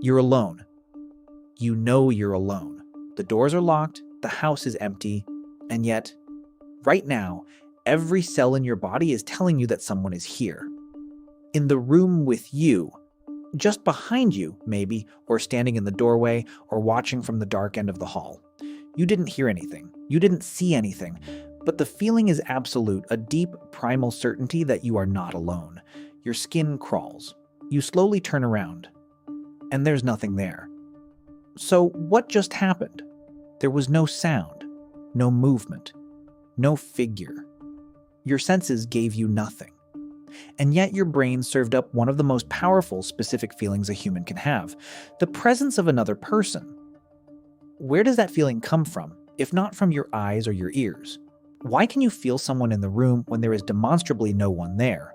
You're alone. You know you're alone. The doors are locked, the house is empty, and yet, right now, every cell in your body is telling you that someone is here. In the room with you, just behind you, maybe, or standing in the doorway, or watching from the dark end of the hall. You didn't hear anything. You didn't see anything. But the feeling is absolute, a deep, primal certainty that you are not alone. Your skin crawls. You slowly turn around, and there's nothing there. So what just happened? There was no sound, no movement, no figure. Your senses gave you nothing. And yet your brain served up one of the most powerful specific feelings a human can have, the presence of another person. Where does that feeling come from, if not from your eyes or your ears? Why can you feel someone in the room when there is demonstrably no one there?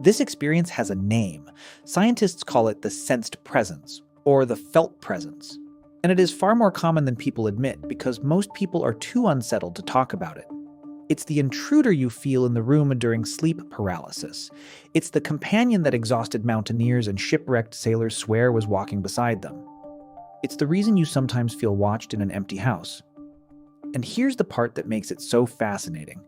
This experience has a name. Scientists call it the sensed presence, or the felt presence. And it is far more common than people admit because most people are too unsettled to talk about it. It's the intruder you feel in the room during sleep paralysis. It's the companion that exhausted mountaineers and shipwrecked sailors swear was walking beside them. It's the reason you sometimes feel watched in an empty house. And here's the part that makes it so fascinating.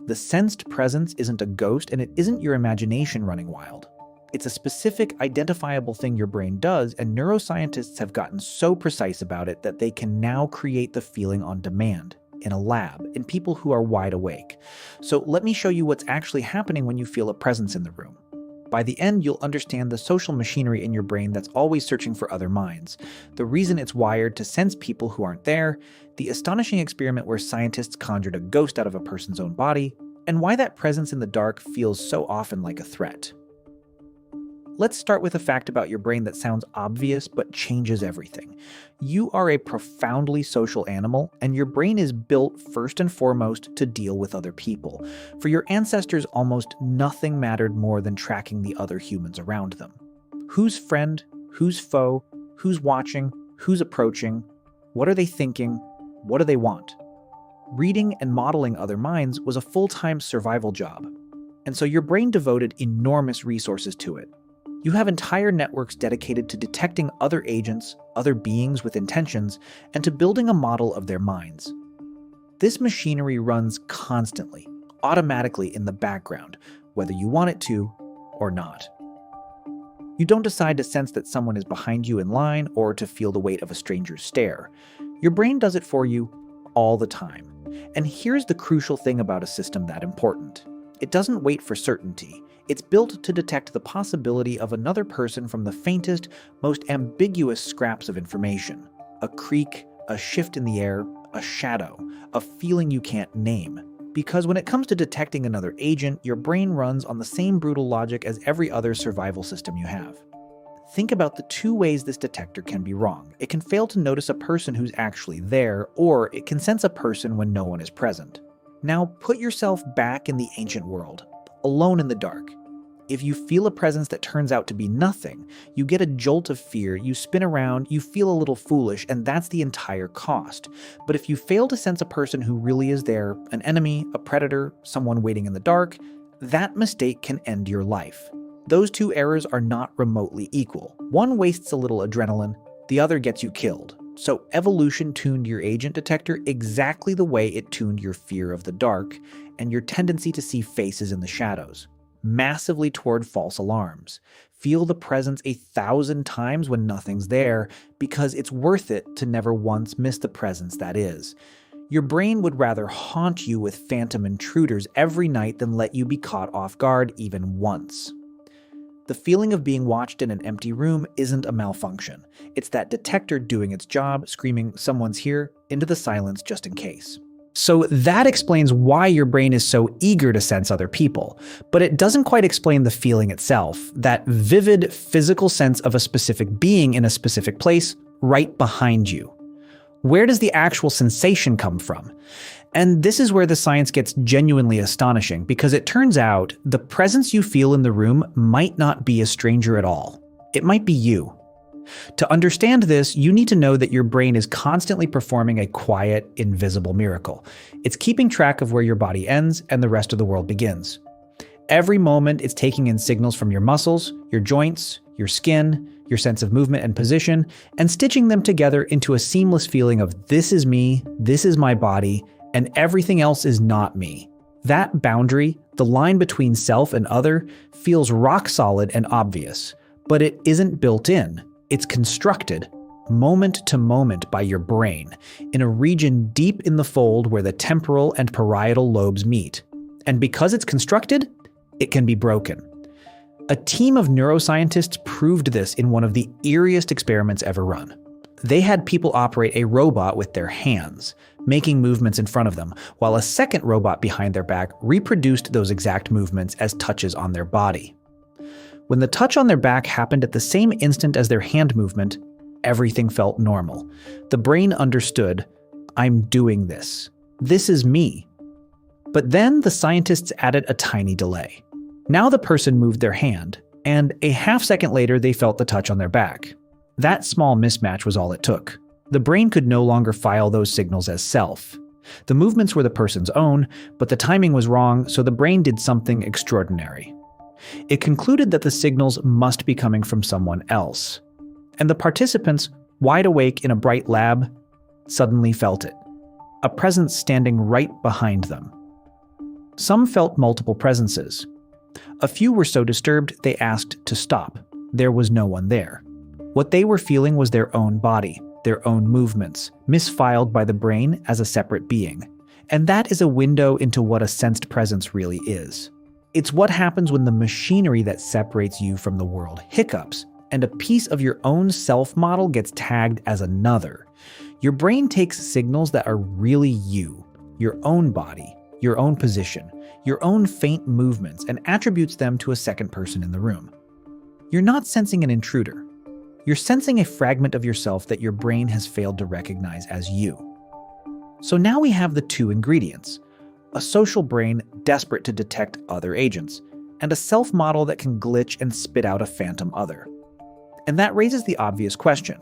The sensed presence isn't a ghost, and it isn't your imagination running wild. It's a specific, identifiable thing your brain does, and neuroscientists have gotten so precise about it that they can now create the feeling on demand, in a lab, in people who are wide awake. So let me show you what's actually happening when you feel a presence in the room. By the end, you'll understand the social machinery in your brain that's always searching for other minds, the reason it's wired to sense people who aren't there, the astonishing experiment where scientists conjured a ghost out of a person's own body, and why that presence in the dark feels so often like a threat. Let's start with a fact about your brain that sounds obvious but changes everything. You are a profoundly social animal, and your brain is built first and foremost to deal with other people. For your ancestors, almost nothing mattered more than tracking the other humans around them. Who's friend? Who's foe? Who's watching? Who's approaching? What are they thinking? What do they want? Reading and modeling other minds was a full-time survival job, and so your brain devoted enormous resources to it. You have entire networks dedicated to detecting other agents, other beings with intentions, and to building a model of their minds. This machinery runs constantly, automatically in the background, whether you want it to or not. You don't decide to sense that someone is behind you in line or to feel the weight of a stranger's stare. Your brain does it for you all the time. And here's the crucial thing about a system that important. It doesn't wait for certainty. It's built to detect the possibility of another person from the faintest, most ambiguous scraps of information. A creak, a shift in the air, a shadow, a feeling you can't name. Because when it comes to detecting another agent, your brain runs on the same brutal logic as every other survival system you have. Think about the two ways this detector can be wrong. It can fail to notice a person who's actually there, or it can sense a person when no one is present. Now put yourself back in the ancient world, alone in the dark. If you feel a presence that turns out to be nothing, you get a jolt of fear, you spin around, you feel a little foolish, and that's the entire cost. But if you fail to sense a person who really is there, an enemy, a predator, someone waiting in the dark, that mistake can end your life. Those two errors are not remotely equal. One wastes a little adrenaline, the other gets you killed. So evolution tuned your agent detector exactly the way it tuned your fear of the dark and your tendency to see faces in the shadows. Massively toward false alarms. Feel the presence 1,000 times when nothing's there, because it's worth it to never once miss the presence that is. Your brain would rather haunt you with phantom intruders every night than let you be caught off guard even once. The feeling of being watched in an empty room isn't a malfunction. It's that detector doing its job, screaming, "Someone's here," into the silence just in case. So that explains why your brain is so eager to sense other people, but it doesn't quite explain the feeling itself, that vivid physical sense of a specific being in a specific place right behind you. Where does the actual sensation come from? And this is where the science gets genuinely astonishing, because it turns out the presence you feel in the room might not be a stranger at all. It might be you. To understand this, you need to know that your brain is constantly performing a quiet, invisible miracle. It's keeping track of where your body ends and the rest of the world begins. Every moment, it's taking in signals from your muscles, your joints, your skin, your sense of movement and position, and stitching them together into a seamless feeling of this is me, this is my body, and everything else is not me. That boundary, the line between self and other, feels rock solid and obvious, but it isn't built in. It's constructed, moment to moment, by your brain, in a region deep in the fold where the temporal and parietal lobes meet. And because it's constructed, it can be broken. A team of neuroscientists proved this in one of the eeriest experiments ever run. They had people operate a robot with their hands, making movements in front of them, while a second robot behind their back reproduced those exact movements as touches on their body. When the touch on their back happened at the same instant as their hand movement, everything felt normal. The brain understood, I'm doing this. This is me. But then the scientists added a tiny delay. Now the person moved their hand, and a half second later they felt the touch on their back. That small mismatch was all it took. The brain could no longer file those signals as self. The movements were the person's own, but the timing was wrong, so the brain did something extraordinary. It concluded that the signals must be coming from someone else. And the participants, wide awake in a bright lab, suddenly felt it. A presence standing right behind them. Some felt multiple presences. A few were so disturbed they asked to stop. There was no one there. What they were feeling was their own body, their own movements, misfiled by the brain as a separate being. And that is a window into what a sensed presence really is. It's what happens when the machinery that separates you from the world hiccups, and a piece of your own self-model gets tagged as another. Your brain takes signals that are really you, your own body, your own position, your own faint movements, and attributes them to a second person in the room. You're not sensing an intruder. You're sensing a fragment of yourself that your brain has failed to recognize as you. So now we have the two ingredients: a social brain desperate to detect other agents, and a self-model that can glitch and spit out a phantom other. And that raises the obvious question: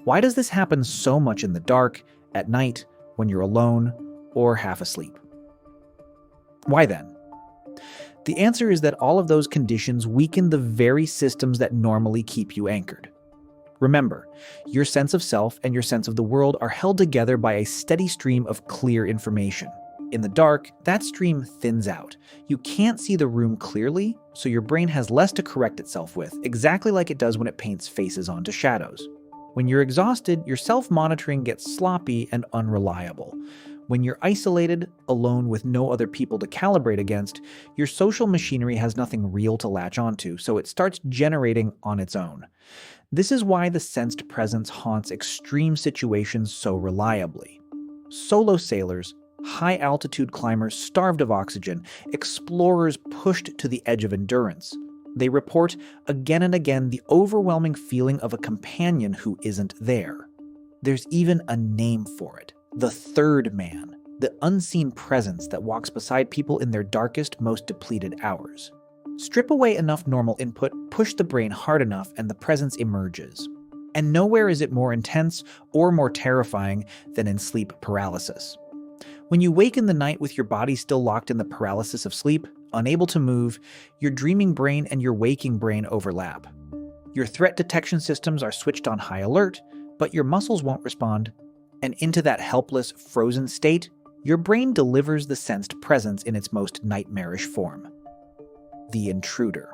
why does this happen so much in the dark, at night, when you're alone, or half asleep? Why then? The answer is that all of those conditions weaken the very systems that normally keep you anchored. Remember, your sense of self and your sense of the world are held together by a steady stream of clear information. In the dark, that stream thins out. You can't see the room clearly, so your brain has less to correct itself with, exactly like it does when it paints faces onto shadows. When you're exhausted, your self-monitoring gets sloppy and unreliable. When you're isolated, alone with no other people to calibrate against, your social machinery has nothing real to latch onto, so it starts generating on its own. This is why the sensed presence haunts extreme situations so reliably. Solo sailors, high-altitude climbers starved of oxygen, explorers pushed to the edge of endurance. They report again and again the overwhelming feeling of a companion who isn't there. There's even a name for it: the third man, the unseen presence that walks beside people in their darkest, most depleted hours. Strip away enough normal input, push the brain hard enough, and the presence emerges. And nowhere is it more intense or more terrifying than in sleep paralysis. When you wake in the night with your body still locked in the paralysis of sleep, unable to move, your dreaming brain and your waking brain overlap. Your threat detection systems are switched on high alert, but your muscles won't respond. And into that helpless, frozen state, your brain delivers the sensed presence in its most nightmarish form. The intruder.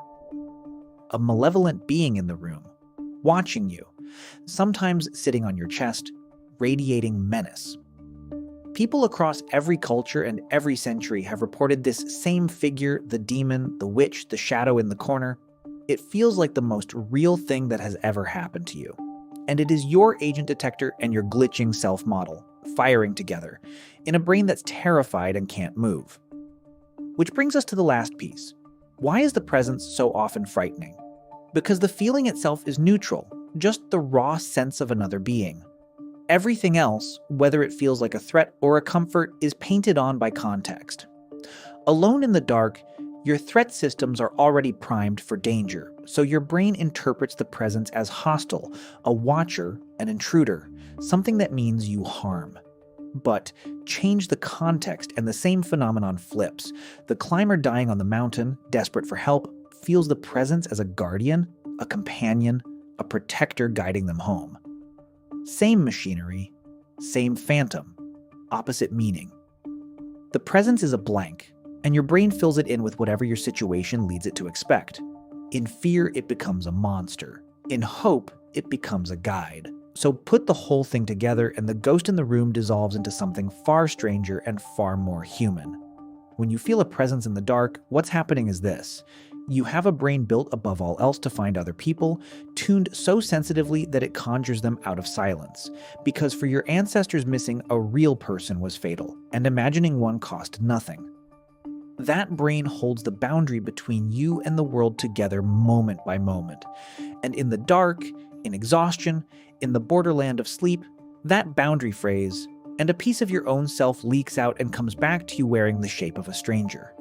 A malevolent being in the room, watching you, sometimes sitting on your chest, radiating menace. People across every culture and every century have reported this same figure, the demon, the witch, the shadow in the corner. It feels like the most real thing that has ever happened to you. And it is your agent detector and your glitching self-model, firing together, in a brain that's terrified and can't move. Which brings us to the last piece. Why is the presence so often frightening? Because the feeling itself is neutral, just the raw sense of another being. Everything else, whether it feels like a threat or a comfort, is painted on by context. Alone in the dark, your threat systems are already primed for danger, so your brain interprets the presence as hostile, a watcher, an intruder, something that means you harm. But change the context and the same phenomenon flips. The climber dying on the mountain, desperate for help, feels the presence as a guardian, a companion, a protector guiding them home. Same machinery, same phantom, opposite meaning. The presence is a blank, and your brain fills it in with whatever your situation leads it to expect. In fear, it becomes a monster. In hope, it becomes a guide. So put the whole thing together, and the ghost in the room dissolves into something far stranger and far more human. When you feel a presence in the dark, what's happening is this. You have a brain built above all else to find other people, tuned so sensitively that it conjures them out of silence. Because for your ancestors, missing a real person was fatal, and imagining one cost nothing. That brain holds the boundary between you and the world together moment by moment. And in the dark, in exhaustion, in the borderland of sleep, that boundary phrase and a piece of your own self leaks out and comes back to you wearing the shape of a stranger.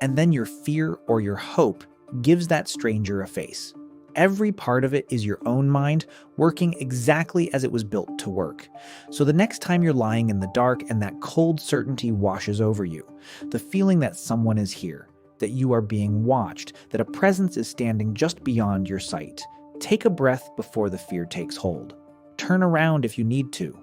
And then your fear or your hope gives that stranger a face. Every part of it is your own mind working exactly as it was built to work. So the next time you're lying in the dark and that cold certainty washes over you, the feeling that someone is here, that you are being watched, that a presence is standing just beyond your sight, take a breath before the fear takes hold. Turn around if you need to.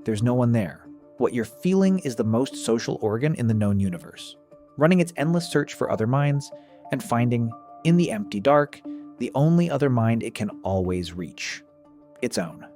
There's no one there. What you're feeling is the most social organ in the known universe, running its endless search for other minds and finding, in the empty dark, the only other mind it can always reach, its own.